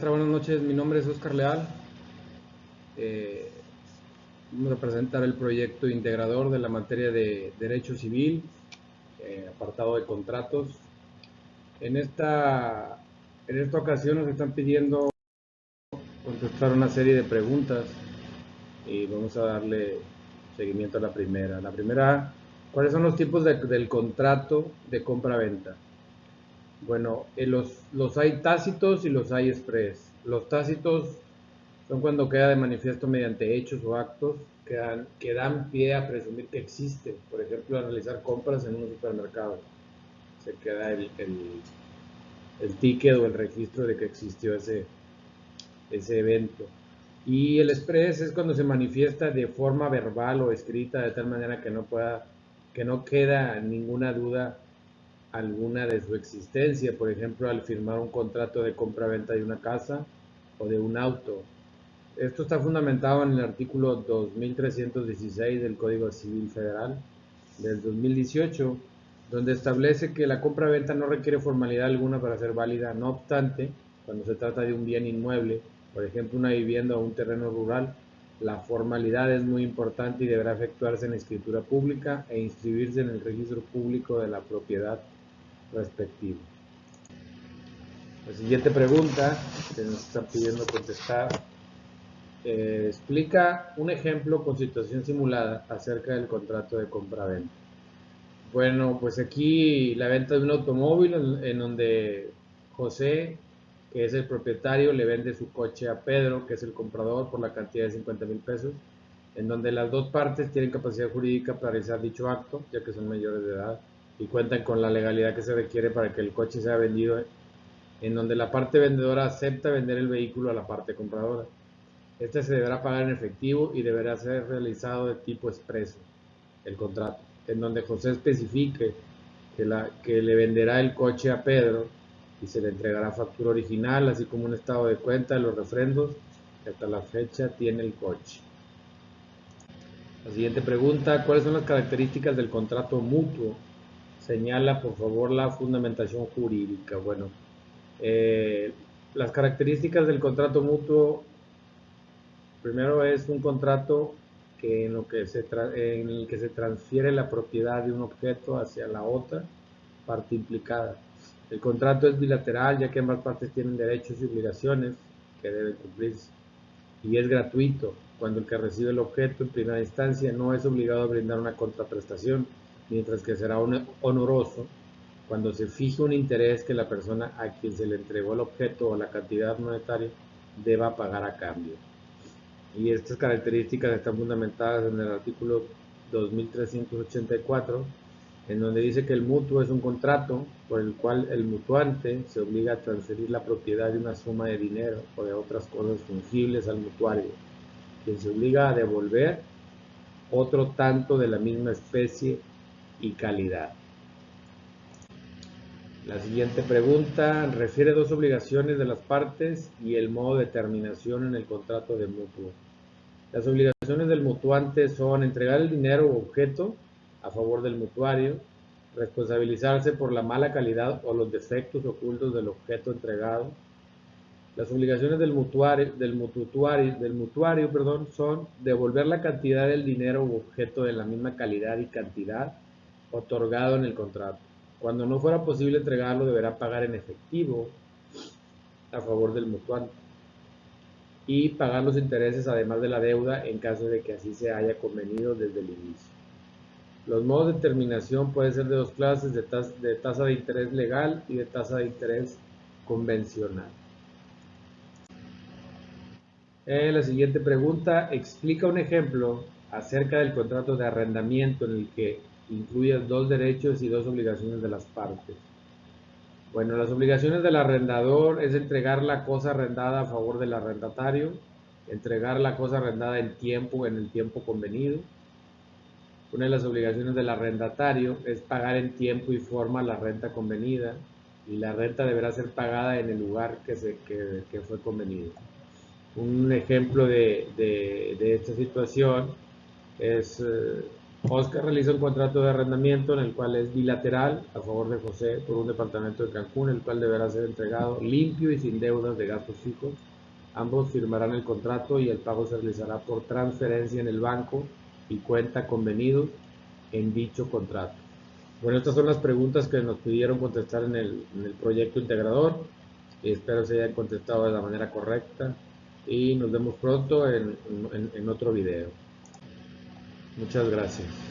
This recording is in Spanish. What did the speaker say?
maestra, buenas noches. Mi nombre es Oscar Leal. Eh, Vamos a presentar el proyecto integrador de la materia de Derecho Civil, apartado de contratos. En esta ocasión nos están pidiendo contestar una serie de preguntas y vamos a darle seguimiento a la primera. La primera, ¿cuáles son los tipos del contrato de compra-venta? Bueno, los hay tácitos y los hay express. Los tácitos son cuando queda de manifiesto mediante hechos o actos que dan pie a presumir que existe. Por ejemplo, al realizar compras en un supermercado, se queda el ticket o el registro de que existió ese evento. Y el express es cuando se manifiesta de forma verbal o escrita de tal manera que no queda ninguna duda alguna de su existencia. Por ejemplo, al firmar un contrato de compra-venta de una casa o de un auto. Esto está fundamentado en el artículo 2316 del Código Civil Federal del 2018, donde establece que la compra-venta no requiere formalidad alguna para ser válida. No obstante, cuando se trata de un bien inmueble, por ejemplo una vivienda o un terreno rural, la formalidad es muy importante y deberá efectuarse en escritura pública e inscribirse en el registro público de la propiedad respectiva. La siguiente pregunta que nos están pidiendo contestar: explica un ejemplo con situación simulada acerca del contrato de compra-venta. Bueno, pues aquí la venta de un automóvil en donde José, que es el propietario, le vende su coche a Pedro, que es el comprador, por la cantidad de 50,000 pesos, en donde las dos partes tienen capacidad jurídica para realizar dicho acto, ya que son mayores de edad y cuentan con la legalidad que se requiere para que el coche sea vendido, en donde la parte vendedora acepta vender el vehículo a la parte compradora. Este se deberá pagar en efectivo y deberá ser realizado de tipo expreso, el contrato, en donde José especifique que le venderá el coche a Pedro y se le entregará factura original, así como un estado de cuenta de los refrendos que hasta la fecha tiene el coche. La siguiente pregunta: ¿cuáles son las características del contrato mutuo? Señala, por favor, la fundamentación jurídica. Bueno, las características del contrato mutuo: primero, es un contrato en el que se transfiere la propiedad de un objeto hacia la otra parte implicada. El contrato es bilateral, ya que ambas partes tienen derechos y obligaciones que deben cumplirse. Y es gratuito, cuando el que recibe el objeto en primera instancia no es obligado a brindar una contraprestación, mientras que será honoroso cuando se fije un interés que la persona a quien se le entregó el objeto o la cantidad monetaria deba pagar a cambio. Y estas características están fundamentadas en el artículo 2384, en donde dice que el mutuo es un contrato por el cual el mutuante se obliga a transferir la propiedad de una suma de dinero o de otras cosas fungibles al mutuario, quien se obliga a devolver otro tanto de la misma especie y calidad. La siguiente pregunta refiere dos obligaciones de las partes y el modo de terminación en el contrato de mutuo. Las obligaciones del mutuante son entregar el dinero u objeto a favor del mutuario, responsabilizarse por la mala calidad o los defectos ocultos del objeto entregado. Las obligaciones del mutuario, son devolver la cantidad del dinero u objeto de la misma calidad y cantidad otorgado en el contrato. Cuando no fuera posible entregarlo, deberá pagar en efectivo a favor del mutuante y pagar los intereses además de la deuda en caso de que así se haya convenido desde el inicio. Los modos de terminación pueden ser de dos clases: de tasa de interés legal y de tasa de interés convencional. La siguiente pregunta: explica un ejemplo acerca del contrato de arrendamiento en el que incluye dos derechos y dos obligaciones de las partes. Bueno, las obligaciones del arrendador es entregar la cosa arrendada a favor del arrendatario, entregar la cosa arrendada en el tiempo convenido. Una de las obligaciones del arrendatario es pagar en tiempo y forma la renta convenida, y la renta deberá ser pagada en el lugar que fue convenido. Un ejemplo de esta situación es Oscar realiza un contrato de arrendamiento en el cual es bilateral a favor de José por un departamento de Cancún, el cual deberá ser entregado limpio y sin deudas de gastos fijos. Ambos firmarán el contrato y el pago se realizará por transferencia en el banco y cuenta convenidos en dicho contrato. Bueno, estas son las preguntas que nos pidieron contestar en el proyecto integrador. Espero se hayan contestado de la manera correcta y nos vemos pronto en otro video. Muchas gracias.